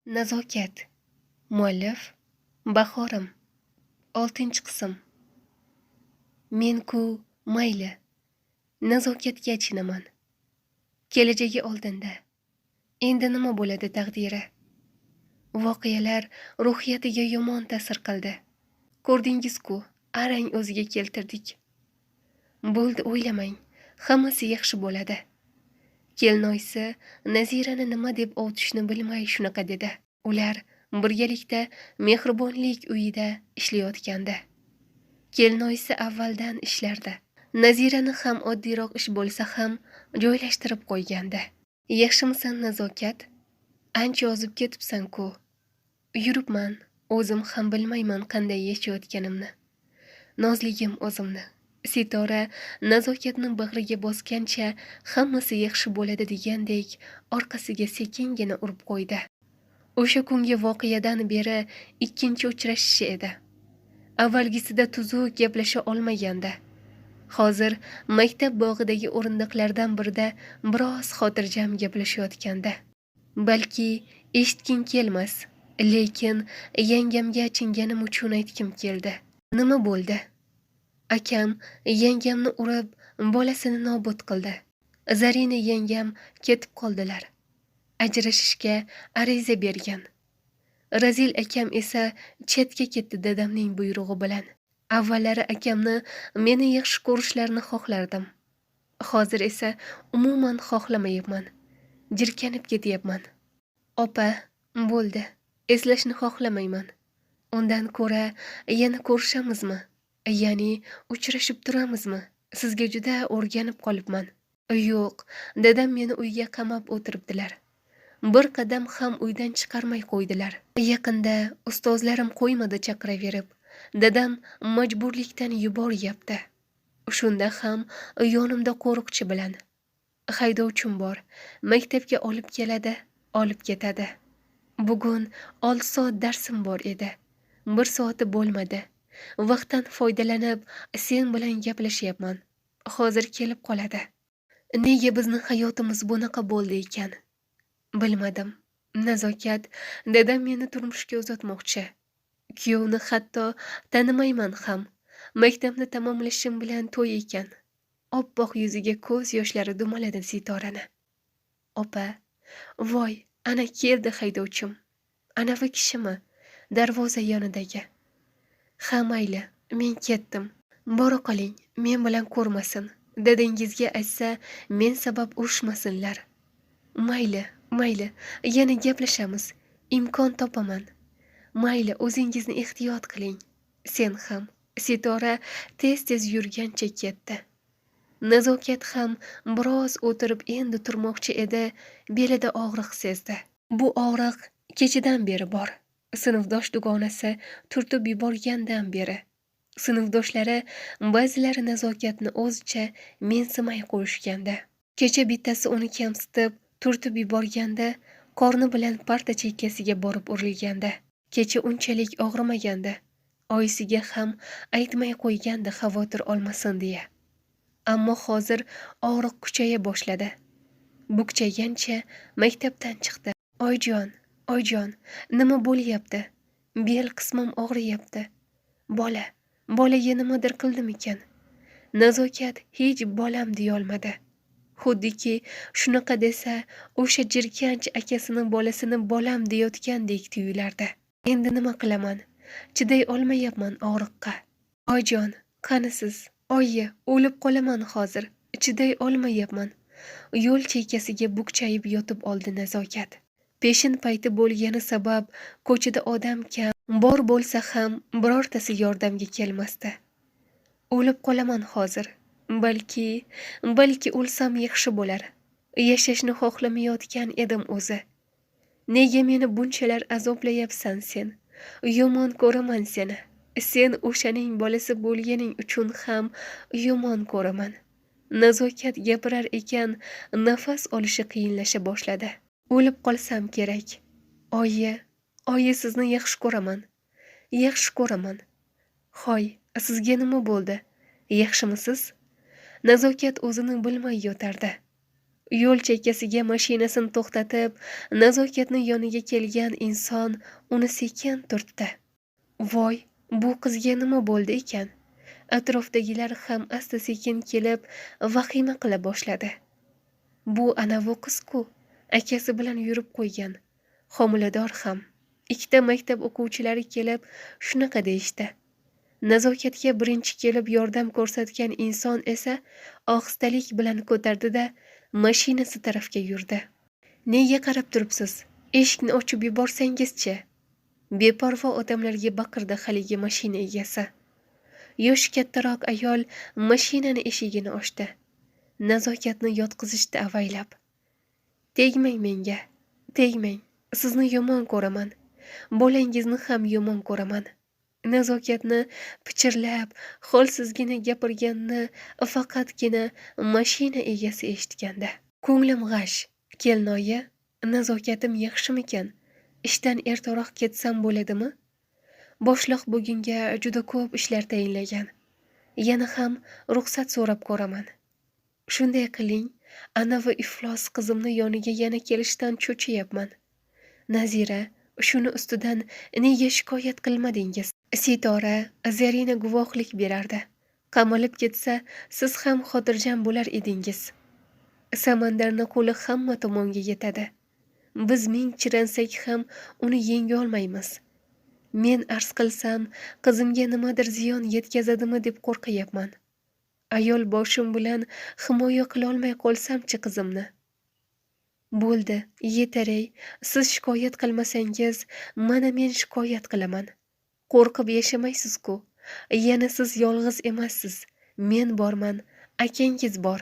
Nazokat. Muallif Bahorim. 6-qism. Men-ku mayli, nazokatga achinaman. Kelajagi oldinda. Endi nima bo'ladi taqdiri? Voqealar ruhiyatiga yomon ta'sir qildi. Ko'rdingiz-ku, arang o'ziga keltirdik. Bo'ldi, o'ylamang, hammasi yaxshi bo'ladi. Kelinoyisi Nazirani nima deb ovutishni bilmay shunaqa dedi. Ular birgalikda mehribonlik uyida ishlayotgandi. Kelinoyisi avvaldan ishlardi. Nazirani ham oddiyroq ish bo'lsa ham joylashtirib qo'ygandi. Yaxshimisan Nazokat? Ancha ozib ketibsan-ku. Yuribman, o'zim ham bilmayman qanday yashayotganimni. Nozligim o'zimni. Sitora Nazokatni bag'riga bosgancha hammasi yaxshi bo'ladi degandek orqasiga sekingina urib qo'ydi. O'sha kungi voqeadan beri ikkinchi uchrashishi edi. Avvalgisida tuzuk gaplasha olmagandi. Hozir maktab bog'idagi o'rindiqlardan birida biroz xotirjam gaplashayotgandi. Balki eshitging kelmas, lekin yangamga achinganim uchun aytgim keldi. Nima bo'ldi? Akam yangamni urib, bolasini nobud qildi. Zarina yangam ketib qoldilar. Ajrashishga ariza bergan. Razil akam esa chetga ketdi dadamning buyrug'i bilan. Avvallari akamni meni yaxshi ko'rishlarini xohlardim. Hozir esa umuman xohlamayapman. Jirkanib ketyapman. Opa, bo'ldi. Eslashni xohlamayman. Undan ko'ra yana ko'rishamizmi? Ya'ni uchrashib turamizmi? Sizga juda o'rganib qolibman. Yo'q, dadam meni uyga qamab o'tiribdilar. Bir qadam ham uydan chiqarmay qo'ydilar. Yaqinda ustozlarim qo'ymadi chaqiraverib, dadam majburlikdan yuboryapti. Shunda ham yonimda qo'riqchi bilan. Haydovchim bor, maktabga olib keladi, olib ketadi. Bugun 6 soat darsim bor edi. 1 soati bo'lmadi. Vaqtdan foydalanib sen bilan gaplashyapman. Hozir kelib qoladi. Nega bizning hayotimiz bunaqa bo'ldi ekan? Bilmadim. Nazokat, dadam meni turmushga uzatmoqchi. Kuyovni hatto tanimayman ham. Maktabni tamomlashim bilan to'y ekan. Oppoq yuziga ko'z yoshlari dumaladi Sitorani. Opa, voy, ana keldi haydovchim. Anavi kishimi? Darvoza yonidagi. Ha, mayli, men ketdim. Bora qoling, men bilan ko'rmasin. Dadangizga aytsa, men sabab urushmasinlar. Mayli, yana gaplashamiz. Imkon topaman. Mayli, o'zingizni ehtiyot qiling. Sen ham. Sitora tez-tez yurgancha ketdi. Nazokat ham biroz o'tirib endi turmoqchi edi, belida og'riq sezdi. Bu og'riq kechadan beri bor. Sinfdosh dugonasi turtib yuborgandan beri. Sinfdoshlari ba'zilari Nazokatni o'zicha mensimay qo'yishgandi. Kecha bittasi uni kamsitib, turtib yuborganda, qorni bilan parta chekkasiga borib urilgandi. Kecha unchalik og'rimagandi. Oyisiga ham aytmay qo'ygandi xavotir olmasin deya. Ammo hozir og'riq kuchaya boshladi. Bukchaygancha maktabdan chiqdi. Oyjon, nima bo'lyapti? Bel qismim og'riyapti. Bolaga nimadir qildim ekan. Nazokat hech bolam deyolmadi. Xuddiki shunaqa desa, o'sha jirkanch akasini bolasini bolam deyotgandek tuyulardi. Endi nima qilaman? Chiday olmayapman og'riqqa. Oyjon, qanisiz? Oyi, o'lib qolaman hozir. Chiday olmayapman. Yo'l chekkasiga bukchayib yotib oldi Nazokat. Peshin payti bo'lgani sabab ko'chada odam kam, bor bo'lsa ham birortasi yordamga kelmasdi. O'lib qolaman hozir. Balki o'lsam yaxshi bo'lar. Yashashni xohlamayotgan edim o'zi. Nega meni bunchalar azoblayapsan sen? Yomon ko'raman seni. Sen o'shaning bolasi bo'lganing uchun ham yomon ko'raman. Nazokat gapirar ekan, nafas olishi qiyinlasha boshladi. O'lib qolsam kerak. Oyi, sizni yaxshi ko'raman. Hoy, sizga nima bo'ldi? Yaxshimisiz? Nazokat o'zini bilmay yotardi. Yo'l chekkasiga mashinasini to'xtatib, Nazokatni yoniga kelgan inson uni sekin turtdi. Voy, bu qizga nima bo'ldi ekan? Atrofdagilar ham asta-sekin kelib vahima qila boshladi. Bu anavi qiz-ku, akasi bilan yurib qo'ygan, homilador ham. Ikkita maktab o'quvchilari kelib shunaqa deyishdi. Nazokatga birinchi kelib yordam ko'rsatgan inson esa ohistalik bilan ko'tardi-da, mashinasi tarafga yurdi. Nega qarab turibsiz? Eshikni ochib yuborsangiz-chi? Beparvo odamlarga baqirdi haligi mashina egasi. Yoshi kattaroq ayol mashinani eshigini ochdi. Nazokatni yotqizishdi avaylab. Tegmang menga, tegmang. Sizni yomon ko'raman. Bolangizni ham yomon ko'raman. Nazokatni pichirlab, holsizgina gapirganini faqatgina mashina egasi eshitganda. Ko'nglim g'ash. Kelinoyi, nazokatim yaxshimikan? Ishdan ertaroq ketsam bo'ladimi? Boshliq bugunga juda ko'p ishlar tayinlagan. Yana ham ruxsat so'rab ko'raman. Shunday qiling, anavi iflos qizimni yoniga yana kelishdan cho'chiyapman. Nazira, shuni ustidan nega shikoyat qilmadingiz? Sitora, Zarina guvohlik berardi. Qamalib ketsa, siz ham xotirjam bo'lar edingiz. Samandarni qo'li hamma tomonga yetadi. Biz ming chiransak ham uni yenga olmaymiz. Men arz qilsam, qizimga nimadir ziyon yetkazadimi deb qo'rqayapman. Ayol boshim bilan himoya qila olmay qolsam-chi qizimni? Bo'ldi, yetaray. Siz shikoyat qilmasangiz, mana men shikoyat qilaman. Qo'rqib yashamaysiz-ku. Yana siz yolg'iz emassiz. Men borman, akangiz bor.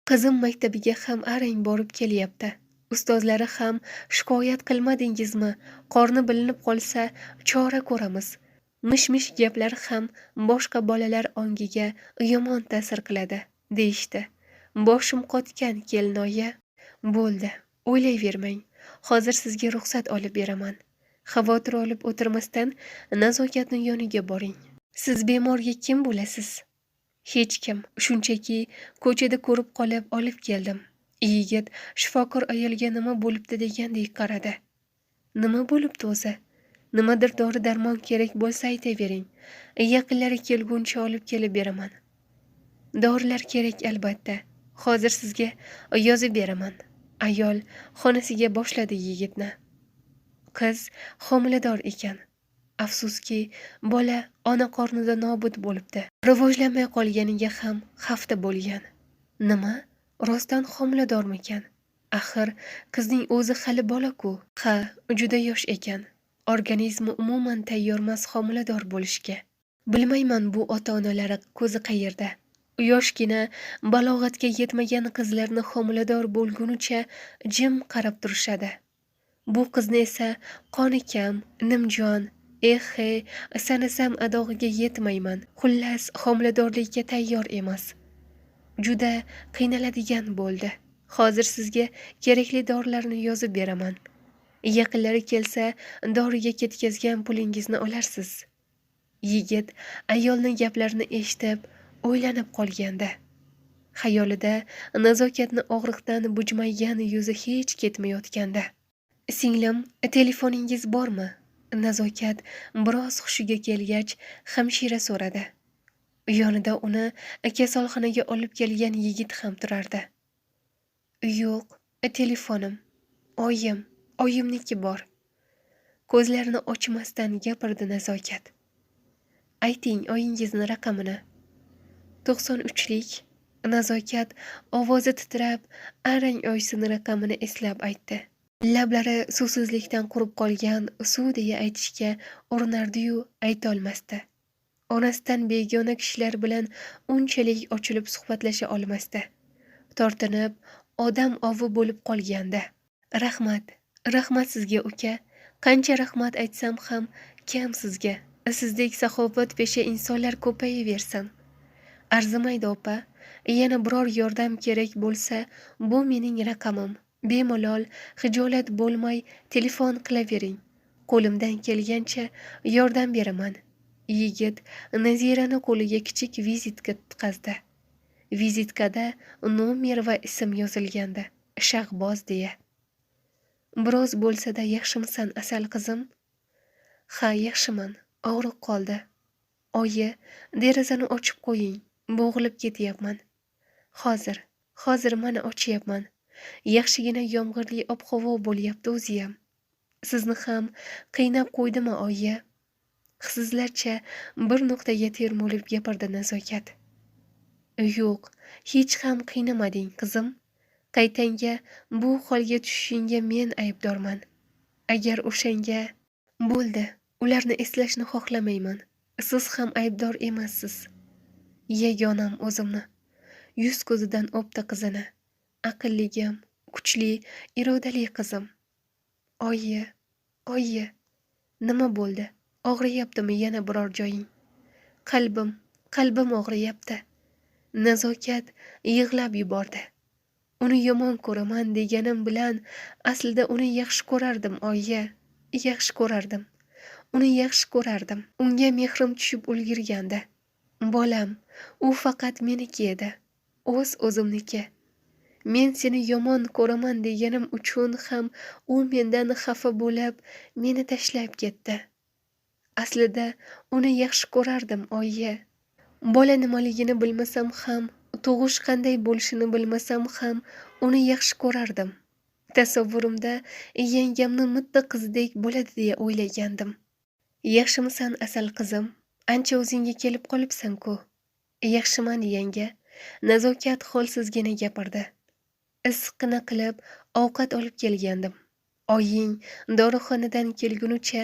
Qizim maktabiga ham arang borib kelyapti. Ustozlari ham shikoyat qilmadingizmi? Qorni bilinib qolsa, chora ko'ramiz. Mish-mish gaplar ham boshqa bolalar ongiga yomon ta'sir qiladi, deyishdi. Boshim qotgan kelinoyi. Bo'ldi, o'ylayvermang. Hozir sizga ruxsat olib beraman. Xavotir olib o'tirmasdan Nazokatning yoniga boring. Siz bemorga kim bo'lasiz? Hech kim, shunchaki ko'chada ko'rib qolib olib keldim. Yigit shifokor ayolga nima bo'libdi degandek qaradi. Nima bo'libdi o'zi? Nimadir dori-darmon kerak bo'lsa aytavering. Yaqinlari kelguncha olib kelib beraman. Dorilar kerak albatta. Hozir sizga yozib beraman. Ayol xonasiga boshladi yigitni. Qiz homilador ekan. Afsuski, bola ona qornida nobud bo'libdi. Rivojlanmay qolganiga ham hafta bo'lgan. Nima? Rostdan homiladormikan? Axir qizning o'zi hali bola-ku. Ha, juda yosh ekan. Organizmi umuman tayyormas homilador bo'lishga. Bilmayman bu ota-onalari ko'zi qayerda. Yoshgina balog'atga yetmagan qizlarni homilador bo'lgunicha jim qarab turishadi. Bu qizni esa qoni kam, nimjon, sanasam adog'iga yetmayman. Xullas, homiladorlikka tayyor emas. Juda qiynaladigan bo'ldi. Hozir sizga kerakli dorilarni yozib beraman. Yaqinlari kelsa, doriga ketkazgan pulingizni olarsiz. Yigit ayolning gaplarini eshitib, o'ylanib qolgandi. Xayolida Nazokatni og'riqdan bujmaygan yuzi hech ketmayotgandi. Singlim, telefoningiz bormi? Nazokat biroz hushiga kelgach, hamshira so'radi. Yonida uni kasalxonaga olib kelgan yigit ham turardi. Yo'q, telefonim. Oyimniki bor. Ko'zlarini ochmasdan gapirdi Nazokat. Ayting oyingizni raqamini. 93lik. Nazokat ovozi titrab, arang oysini raqamini eslab aytdi. Lablari suvsizlikdan qurib qolgan suv deya aytishga urinardi-yu, ayta olmasdi. Onasidan begona kishilar bilan unchalik ochilib suhbatlasha olmasdi. Tortinib, odam ovi bo'lib qolgandi. Rahmat sizga uka. Qancha rahmat aytsam ham kam sizga. Sizdek saxovatpesha insonlar ko'payaversin. Arzimaydi opa. Yana biror yordam kerak bo'lsa, bu mening raqamim. Bemalol, xijolat bo'lmay telefon qilavering. Qo'limdan kelgancha yordam beraman. Yigit Nazirani qo'liga kichik vizitka tutqazdi. Vizitkada nomer va ism yozilgandi. Shahboz deya. Biroz bo'lsa-da yaxshimisan asal qizim? Ha, yaxshiman. Og'riq qoldi. Oyi, derazani ochib qo'ying. Bo'g'ilib ketyapman. Hozir mana ochyapman. Yaxshigina yomg'irli ob-havo bo'lyapti o'ziyam. Sizni ham qiynab qo'ydimi, oyi? Sizlarcha bir nuqtaga termulib gapirdi Nazokat. Yo'q, hech ham qiynamading, qizim. Qaytanga bu holga tushishingga men aybdorman. Agar o'shanga bo'ldi, ularni eslashni xohlamayman. Siz ham aybdor emassiz. Yagonam o'zimni. Yuz ko'zidan o'pdi qizini. Aqlligim, kuchli, irodali qizim. Oyi, nima bo'ldi? Og'riyaptimi yana biror joying? Qalbim og'riyapti. Nazokat yig'lab yubordi. Uni yomon ko'raman deganim bilan aslida uni yaxshi ko'rardim, oyi. Yaxshi ko'rardim. Uni yaxshi ko'rardim. Unga mehrim tushib ulgurgandi. Bolam, u faqat meniki edi. O'zimniki. Men seni yomon ko'raman deganim uchun ham u mendan xafa bo'lib, meni tashlab ketdi. Aslida uni yaxshi ko'rardim, oyi. Bola nimaligini bilmasam ham, tug'ish qanday bo'lishini bilmasam ham, uni yaxshi ko'rardim. Tasavvurimda yangamni mitti qizdek bo'ladi deya o'ylagandim. Yaxshimisan asal qizim? Ancha o'zingga kelib qolibsan-ku. Yaxshiman yanga. Nazokat holsizgina gapirdi. Issiqqina qilib ovqat olib kelgandim. Oying dorixonadan kelgunicha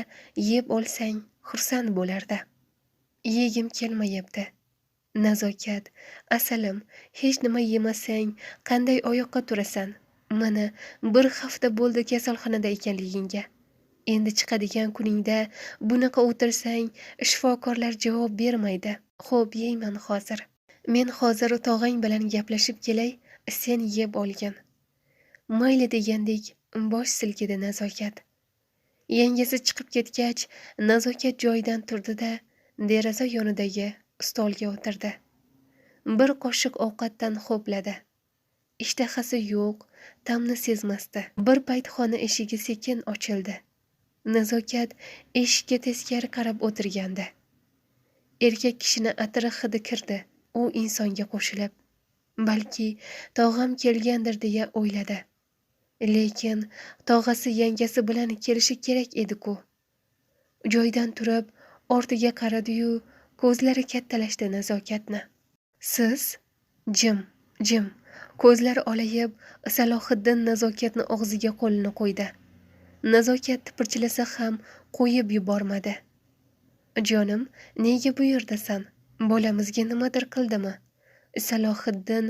yeb olsang xursand bo'lardi. Yegim kelmayapti. Nazokat, asalim, hech nima yemasang qanday oyoqqa turasan? Mana bir hafta bo'ldi kasalxonada ekanligingga. Endi chiqadigan kuningda bunaqa o'tirsang, shifokorlar javob bermaydi. Xo'p, yeyman hozir. Men hozir tog'ang bilan gaplashib kelay, sen yeb olgin. Mayli degandek bosh silkidi Nazokat. Yangasi chiqib ketgach, Nazokat joyidan turdi-da, deraza yonidagi stolga o'tirdi. Bir qoshiq ovqatdan xo'pladi. Ishtahasi yo'q, ta'mni sezmasdi. Bir payt xona eshigi sekin ochildi. Nazokat eshikka teskari qarab o'tirgandi. Erkak kishini atiri hidi kirdi. U insonga qo'shilib, balki tog'am kelgandir deya o'yladi. Lekin tog'asi yangasi bilan kelishi kerak edi-ku. Joydan turib, ortiga qaradi-yu, ko'zlari kattalashdi Nazokatni. Siz? Jim. Ko'zlari olayib, Salohiddin Nazokatni og'ziga qo'lini qo'ydi. Nazokat tipirchilasa ham qo'yib yubormadi. Jonim, nega bu yerdasan? Bolamizga nimadir qildimi? Salohiddin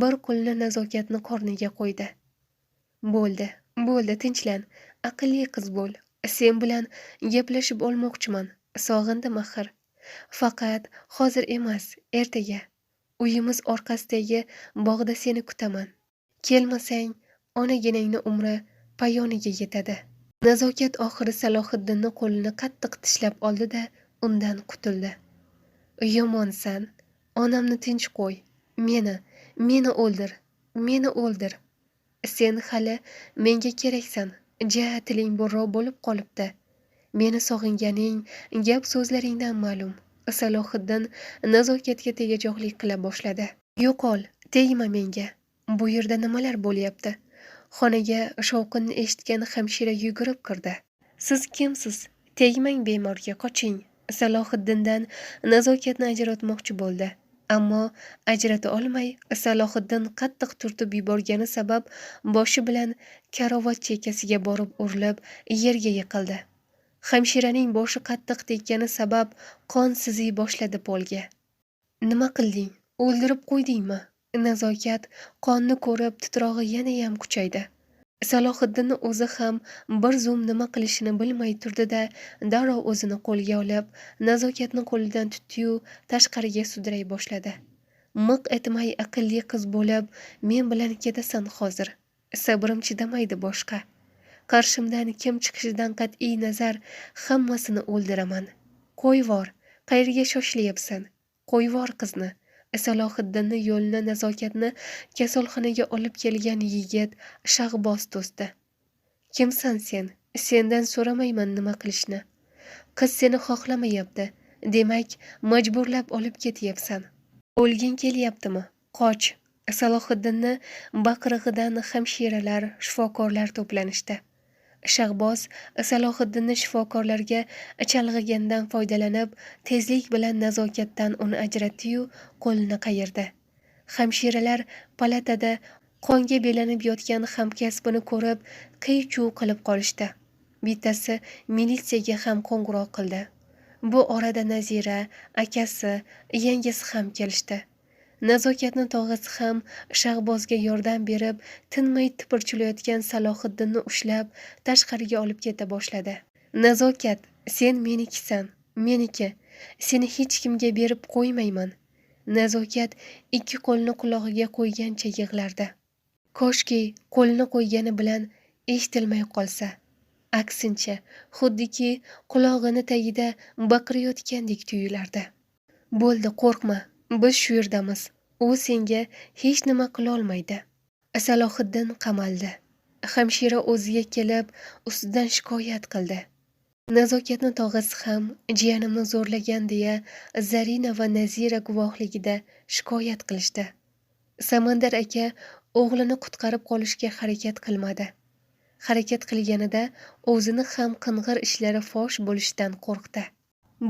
bir qo'lini Nazokatni qorniga qo'ydi. Bo'ldi, tinchlan. Aqlli qiz bo'l. Sen bilan gaplashib olmoqchiman. Sog'indim axir. Faqat hozir emas, ertaga. Uyimiz orqasidagi bog'da seni kutaman. Kelmasang, onaginangni umri payoniga yetadi. Nazokat oxiri Salohiddinni qo'lini qattiq tishlab oldi-da, undan qutuldi. Yomonsan. Onamni tinch qo'y. Meni o'ldir. Sen hali menga keraksan. Tiling burro bo'lib qolibdi. Meni sog'inganing gap so'zlaringdan ma'lum. Salohiddin Nazokatga tegajoqlik qila boshladi. Yo'qol, tegma menga. Bu yerda nimalar bo'lyapti? Xonaga shovqinni eshitgan hamshira yugurib kirdi. Siz kimsiz? Tegmang bemorga, qoching. Salohiddindan Nazokatni ajratmoqchi bo'ldi. Ammo ajrata olmay, Salohiddin qattiq turtib yuborgani sabab boshi bilan karavot chekkasiga borib urilib, yerga yiqildi. Hamshiraning boshi qattiq tekkani sabab qon siziy boshladi polga. Nima qilding? O'ldirib qo'ydingmi? Nazokat qonni ko'rib titrog'i yanayam kuchaydi. Salohiddinni o'zi ham bir zum nima qilishini bilmay turdi-da, darrov o'zini qo'lga olib, Nazokatni qo'lidan tutdi-yu, tashqariga sudray boshladi. Miq etmay aqlli qiz bo'lib, men bilan ketasan hozir. Sabrim chidamaydi boshqa. Qarshimdan kim chiqishidan qat'iy nazar hammasini o'ldiraman. Qo'yvor, qayerga shoshilyapsan? Qo'yvor qizni. Salohiddinni yo'lni nazokatni kasalxonaga olib kelgan yigit Shahboz to'sdi. Kimsan sen? Sendan so'ramayman nima qilishni. Qiz seni xohlamayapti. Demak, majburlab olib ketyapsan. O'lging kelyaptimi? Qoch. Salohiddinni baqirig'idan hamshiralar, shifokorlar to'planishdi. Shahboz Salohiddinni shifokorlarga chalg'igandan foydalanib, tezlik bilan nazokatdan uni ajratdi-yu, qo'lini qayirdi. Hamshiralar palatada qonga belanib yotgan hamkasbini ko'rib, qiy-chuv qilib qolishdi. Bittasi militsiyaga ham qo'ng'iroq qildi. Bu orada Nazira, akasi, yangasi ham kelishdi. Nazokatni tog'asi ham Shahbozga yordam berib, tinmay tipirchilayotgan Salohiddinni ushlab, tashqariga olib keta boshladi. Nazokat, sen menikisan, meniki. Seni hech kimga berib qo'ymayman. Nazokat ikki qo'lini qulog'iga qo'ygancha yig'lardi. Koshki qo'lini qo'ygani bilan eshitilmay qolsa. Aksincha, xuddiki qulog'ini tagida baqirayotgandek tuyulardi. Bo'ldi, qo'rqma. Biz shu yerdamiz. U senga hech nima qila olmaydi. Salohiddin qamaldi. Hamshira o'ziga kelib, ustidan shikoyat qildi. Nazokatni tog'asi ham jiyanimni zo'rlagan deya Zarina va Nazira guvohligida shikoyat qilishdi. Samandar aka o'g'lini qutqarib qolishga harakat qilmadi. Harakat qilganida o'zini ham qing'ir ishlari fosh bo'lishidan qo'rqdi.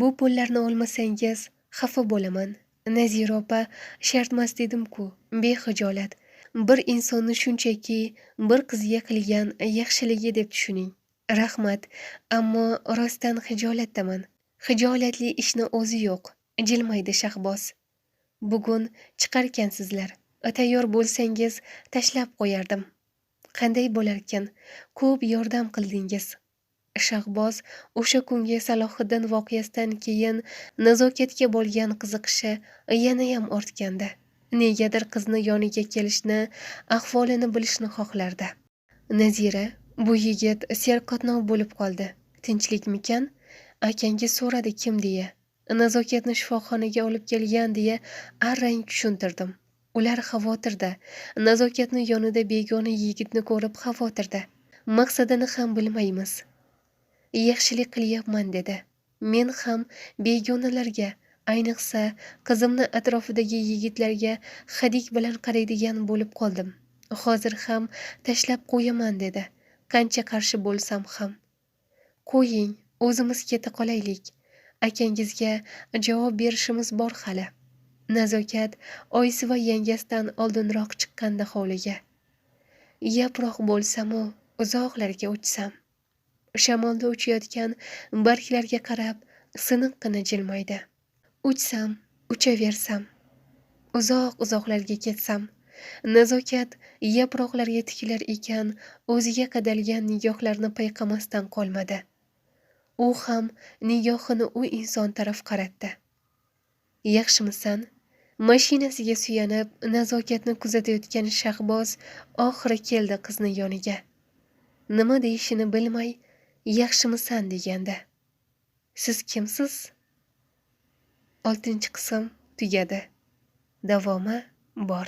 Bu pullarni olmasangiz xafa bo'laman. Nazira opa, shartmas dedim-ku, bexijolat. Bir insonni shunchaki bir qizga qilgan yaxshiligi deb tushuning. Rahmat, ammo rostdan xijolatdaman. Xijolatli ishni o'zi yo'q, jilmaydi Shahboz. Bugun chiqarkansizlar. Tayyor bo'lsangiz tashlab qo'yardim. Qanday bo'larkan? Ko'p yordam qildingiz. Shahboz o'sha kungi Salohiddin voqeasidan keyin nazokatga bo'lgan qiziqishi yanayam ortgandi. Negadir qizni yoniga kelishni, ahvolini bilishni xohlardi. Nazira, bu yigit serqatnov bo'lib qoldi. Tinchlikmikan? Akangga so'radi kim deya. Nazokatni shifoxonaga olib kelgan deya arrang tushuntirdim. Ular xavotirda. Nazokatni yonida begona yigitni ko'rib xavotirda. Maqsadini ham bilmaymiz. Yaxshilik qilyapman dedi. Men ham begonalarga, ayniqsa qizimni atrofidagi yigitlarga hadik bilan qaraydigan bo'lib qoldim. Hozir ham tashlab qo'yaman dedi. Qancha qarshi bo'lsam ham. Qo'ying, o'zimiz keta qolaylik. Akangizga javob berishimiz bor hali. Nazokat oyisi va yangasidan oldinroq chiqqanda hovliga. Yaproq bo'lsam-u, uzoqlarga uchsam. Shamolda uchayotgan barglarga qarab siniqqina jilmaydi. Uchsam, uchaversam, uzoq-uzoqlarga ketsam. Nazokat yaproqlarga tikilar ekan, o'ziga qadalgan nigohlarni payqamasdan qolmadi. U ham nigohini u inson taraf qaratdi. Yaxshimisan? Mashinasiga suyanib, nazokatni kuzatayotgan Shahboz oxiri keldi qizni yoniga. Nima deyishini bilmay, yaxshimisan deganda. Siz kimsiz? 6-qism tugadi. Davomi bor.